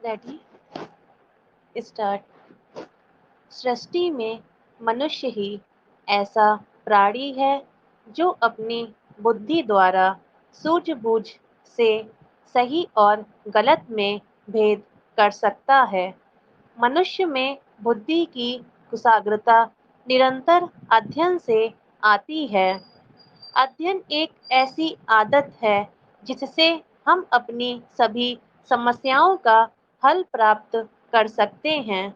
Ready start. सृष्टि में मनुष्य ही ऐसा प्राणी है जो अपनी बुद्धि द्वारा सूझबूझ से सही और गलत में भेद कर सकता है। मनुष्य में बुद्धि की कुशाग्रता निरंतर अध्ययन से आती है। अध्ययन एक ऐसी आदत है जिससे हम अपनी सभी समस्याओं का हल प्राप्त कर सकते हैं,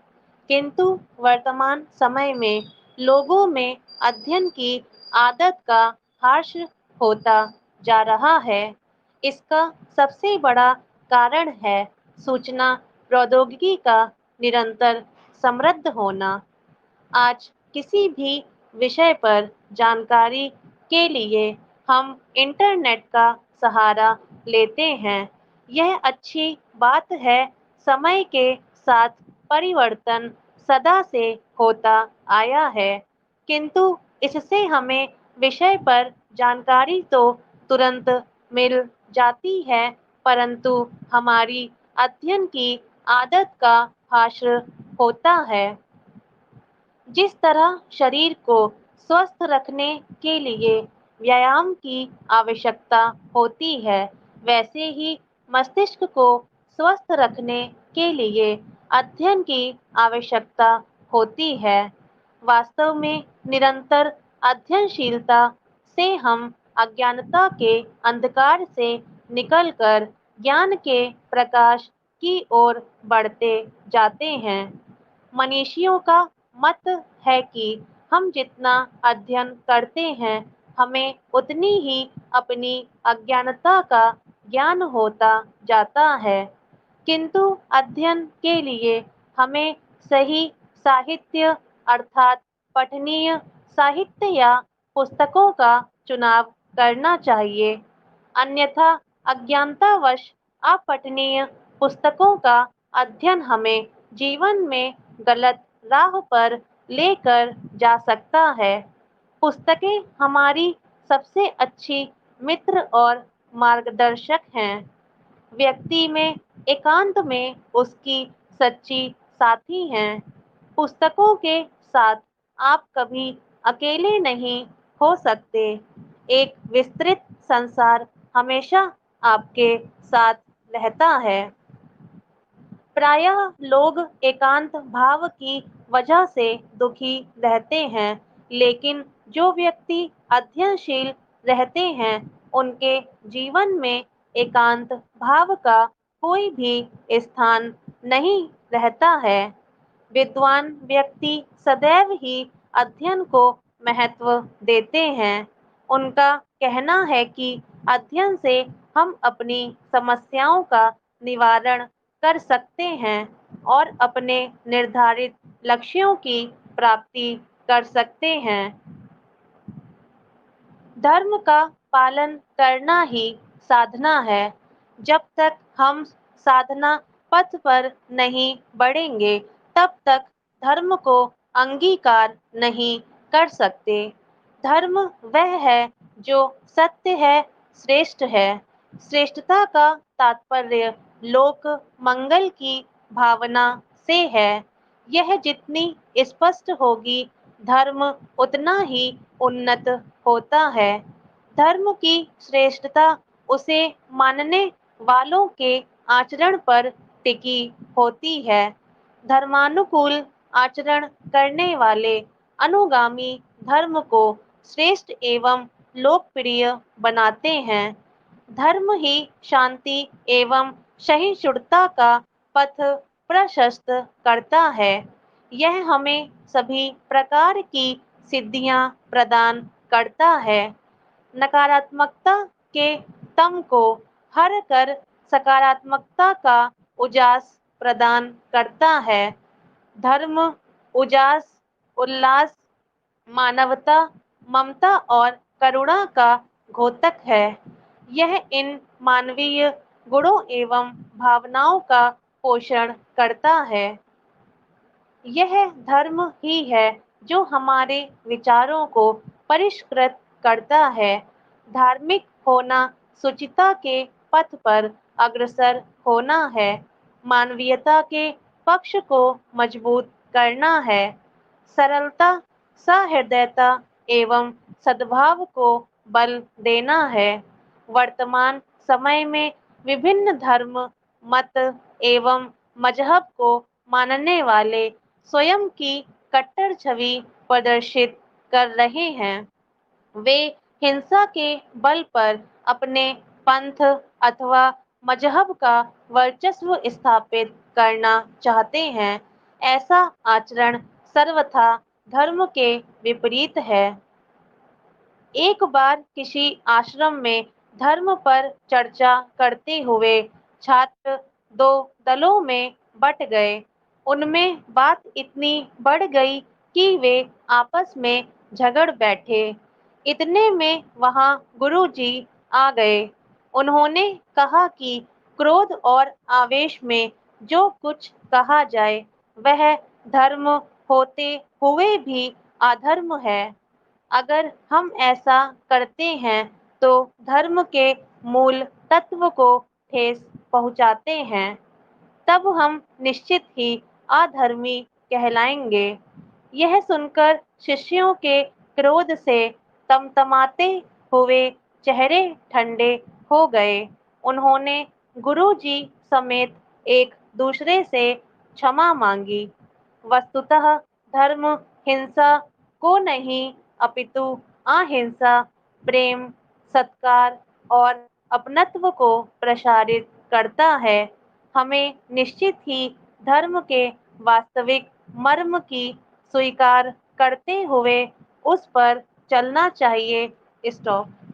किंतु वर्तमान समय में लोगों में अध्ययन की आदत का ह्रास होता जा रहा है। इसका सबसे बड़ा कारण है सूचना प्रौद्योगिकी का निरंतर समृद्ध होना। आज किसी भी विषय पर जानकारी के लिए हम इंटरनेट का सहारा लेते हैं। यह अच्छी बात है। समय के साथ परिवर्तन सदा से होता आया है, किंतु इससे हमें विषय पर जानकारी तो तुरंत मिल जाती है, परंतु हमारी अध्ययन की आदत का ह्रास होता है। जिस तरह शरीर को स्वस्थ रखने के लिए व्यायाम की आवश्यकता होती है, वैसे ही मस्तिष्क को स्वस्थ रखने के लिए अध्ययन की आवश्यकता होती है। वास्तव में निरंतर अध्ययनशीलता से हम अज्ञानता के अंधकार से निकलकर ज्ञान के प्रकाश की ओर बढ़ते जाते हैं। मनीषियों का मत है कि हम जितना अध्ययन करते हैं, हमें उतनी ही अपनी अज्ञानता का ज्ञान होता जाता है। किंतु अध्ययन के लिए हमें सही साहित्य अर्थात पठनीय साहित्य या पुस्तकों का चुनाव करना चाहिए। अन्यथा अज्ञानतावश अपठनीय पुस्तकों का अध्ययन हमें जीवन में गलत राह पर लेकर जा सकता है। पुस्तकें हमारी सबसे अच्छी मित्र और मार्गदर्शक हैं। व्यक्ति में एकांत में उसकी सच्ची साथी हैं। पुस्तकों के साथ आप कभी अकेले नहीं हो सकते। एक विस्तृत संसार हमेशा आपके साथ रहता है। प्रायः लोग एकांत भाव की वजह से दुखी रहते हैं, लेकिन जो व्यक्ति अध्ययनशील रहते हैं, उनके जीवन में एकांत भाव का कोई भी स्थान नहीं रहता है। विद्वान व्यक्ति सदैव ही अध्ययन को महत्व देते हैं। उनका कहना है कि अध्ययन से हम अपनी समस्याओं का निवारण कर सकते हैं और अपने निर्धारित लक्ष्यों की प्राप्ति कर सकते हैं। धर्म का पालन करना ही साधना है। जब तक हम साधना पथ पर नहीं बढ़ेंगे, तब तक धर्म को अंगीकार नहीं कर सकते। धर्म वह है जो सत्य है, श्रेष्ठ है। श्रेष्ठता का तात्पर्य लोक मंगल की भावना से है। यह जितनी स्पष्ट होगी, धर्म उतना ही उन्नत होता है। धर्म की श्रेष्ठता उसे मानने वालों के आचरण पर टिकी होती है। धर्मानुकूल आचरण करने वाले अनुगामी धर्म को श्रेष्ठ एवं लोकप्रिय बनाते हैं। धर्म ही शांति एवं सहिष्णुता का पथ प्रशस्त करता है। यह हमें सभी प्रकार की सिद्धियां प्रदान करता है। नकारात्मकता के तम को हर कर सकारात्मकता का उजास प्रदान करता है। धर्म उजास, उल्लास, मानवता, ममता और करुणा का द्योतक है। यह इन मानवीय गुणों एवं भावनाओं का पोषण करता है। यह धर्म ही है जो हमारे विचारों को परिष्कृत करता है। धार्मिक होना शुचिता के पथ पर अग्रसर होना है। मानवीयता के पक्ष को मजबूत करना है। सरलता, सहृदयता एवं सद्भाव को बल देना है। वर्तमान समय में विभिन्न धर्म, मत एवं मजहब को मानने वाले स्वयं की कट्टर छवि प्रदर्शित कर रहे हैं। वे हिंसा के बल पर अपने पंथ अथवा मजहब का वर्चस्व स्थापित करना चाहते हैं। ऐसा आचरण सर्वथा धर्म के विपरीत है। एक बार किसी आश्रम में धर्म पर चर्चा करते हुए छात्र दो दलों में बट गए। उनमें बात इतनी बढ़ गई कि वे आपस में झगड़ बैठे। इतने में वहां गुरुजी आ गए। उन्होंने कहा कि क्रोध और आवेश में जो कुछ कहा जाए वह धर्म होते हुए भी अधर्म है। अगर हम ऐसा करते हैं तो धर्म के मूल तत्व को ठेस पहुंचाते हैं। तब हम निश्चित ही अधर्मी कहलाएंगे। यह सुनकर शिष्यों के क्रोध से तमतमाते हुए चेहरे ठंडे हो गए। उन्होंने गुरुजी समेत एक दूसरे से क्षमा मांगी। वस्तुतः धर्म हिंसा को नहीं अपितु अहिंसा, प्रेम, सत्कार और अपनत्व को प्रसारित करता है। हमें निश्चित ही धर्म के वास्तविक मर्म की स्वीकार करते हुए उस पर चलना चाहिए। स्टॉप।